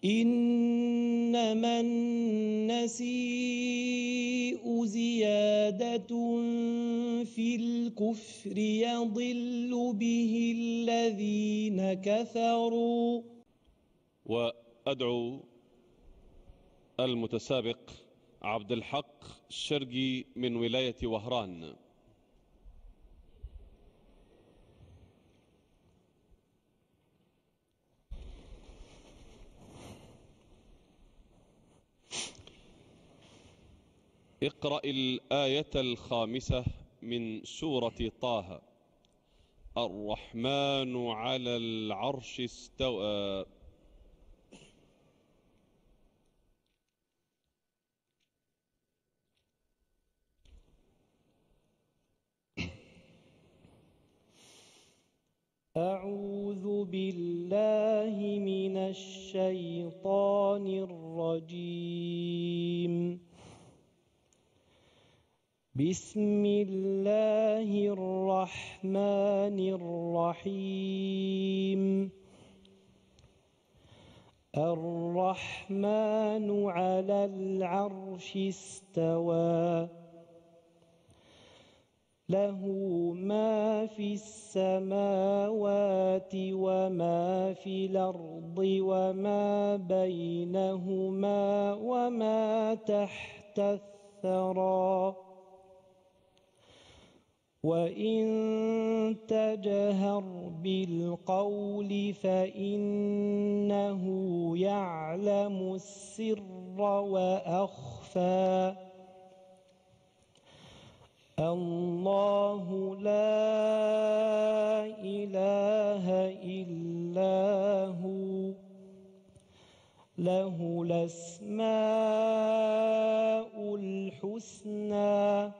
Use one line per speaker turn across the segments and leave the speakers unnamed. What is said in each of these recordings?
إنما النسيء زيادة في الكفر يضل به الذين كفروا.
وأدعو المتسابق عبد الحق الشرقي من ولاية وهران. اقرأ الآية 5 من سورة طه. الرحمن على العرش استوى.
أعوذ بالله من الشيطان الرجيم. بسم الله الرحمن الرحيم. الرحمن على العرش استوى. له ما في السماوات وما في الأرض وما بينهما وما تحت الثرى. وإن تجهر بالقول فإنه يعلم السر وأخفى. الله لا إله إلا هو له الأسماء الحسنى.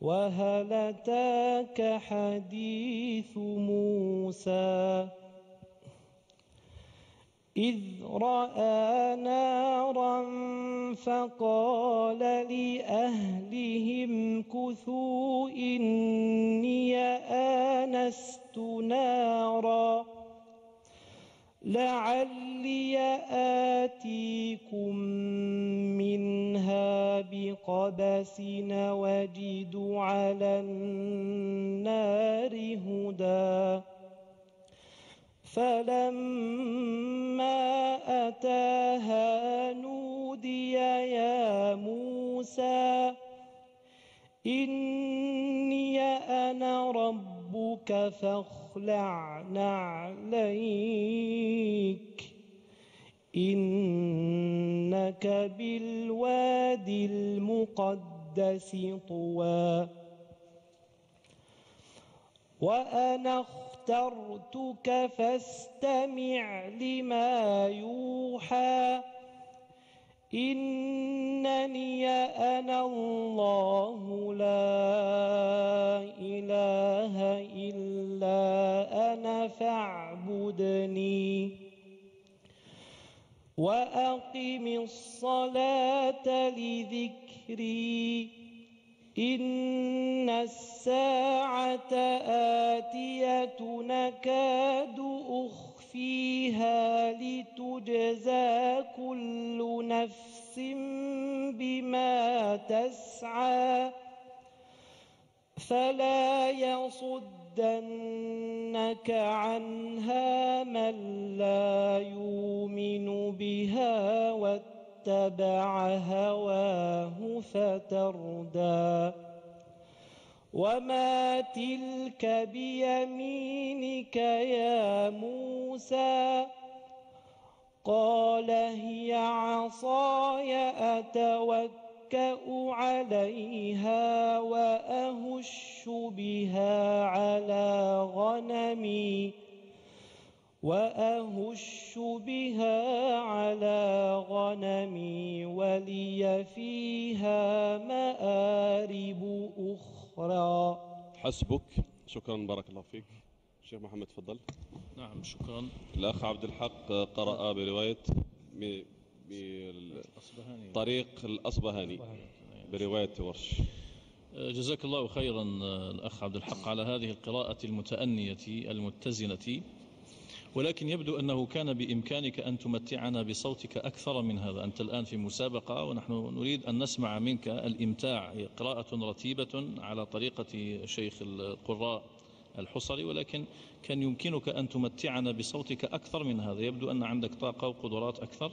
وهل أتاك حديث موسى إذ رأى نارا فقال لأهلهم كثوا إني آنست نارا لعلي آتيكم منها بقبس وجد على النار هدى. فلما أتاها نودي يا موسى إني أنا ربك فاخلع نعليك إنك بالوادي المقدس طوى. وأنا اخترتك فاستمع لما يوحى إنني أنا الله لا إله إلا أنا فاعبدني وأقم الصلاة لذكري إن الساعة آتية نكاد أخفيها لتجزى كل نفس بما تسعى فلا يصدنك عنها من لا يؤمن بها واتبع هواه فتردى. وما تلك بيمينك يا موسى قال هي عصاي أتوكأ عليها وأهش بها على غنمي ولي فيها مآرب أخرى.
حسبك. شكرا، بارك الله فيك. شيخ محمد تفضل.
نعم شكرا.
الأخ عبد الحق قرأ برواية طريق الأصبهاني برواية ورش.
جزاك الله خيرا الأخ عبد الحق على هذه القراءة المتأنية المتزنة. ولكن يبدو أنه كان بإمكانك أن تمتعنا بصوتك أكثر من هذا. أنت الآن في مسابقة ونحن نريد أن نسمع منك الإمتاع، قراءة رتيبة على طريقة شيخ القراء الحصري، ولكن كان يمكنك أن تمتعنا بصوتك أكثر من هذا. يبدو أن عندك طاقة وقدرات أكثر.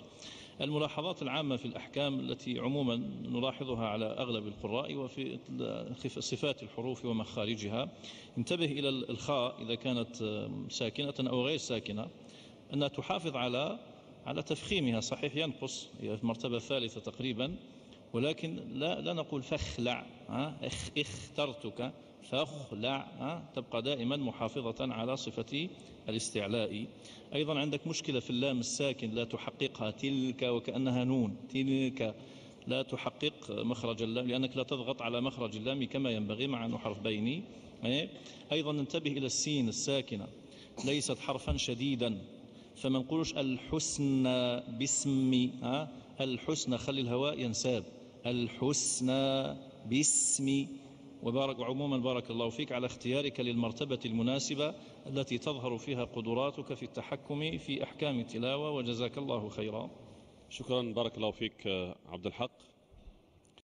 الملاحظات العامة في الأحكام التي عموما نلاحظها على أغلب القراء وفي صفات الحروف ومخارجها، انتبه إلى الخاء إذا كانت ساكنة أو غير ساكنة، أنها تحافظ على تفخيمها. صحيح ينقص، هي في مرتبة ثالثة تقريبا، ولكن لا نقول فخلع، اخترتك فاخلع، تبقى دائما محافظة على صفة الاستعلاء. أيضا عندك مشكلة في اللام الساكن، لا تحققها، تلك وكأنها نون، تلك لا تحقق مخرج اللام لأنك لا تضغط على مخرج اللام كما ينبغي مع أنه حرف بيني. أيضا ننتبه إلى السين الساكنة، ليست حرفا شديدا، فما نقولش الحسنى باسم، الحسنى خلي الهواء ينساب، الحسنى باسم. وعموما بارك الله فيك على اختيارك للمرتبة المناسبة التي تظهر فيها قدراتك في التحكم في أحكام التلاوة، وجزاك الله خيرا.
شكرا، بارك الله فيك عبد الحق.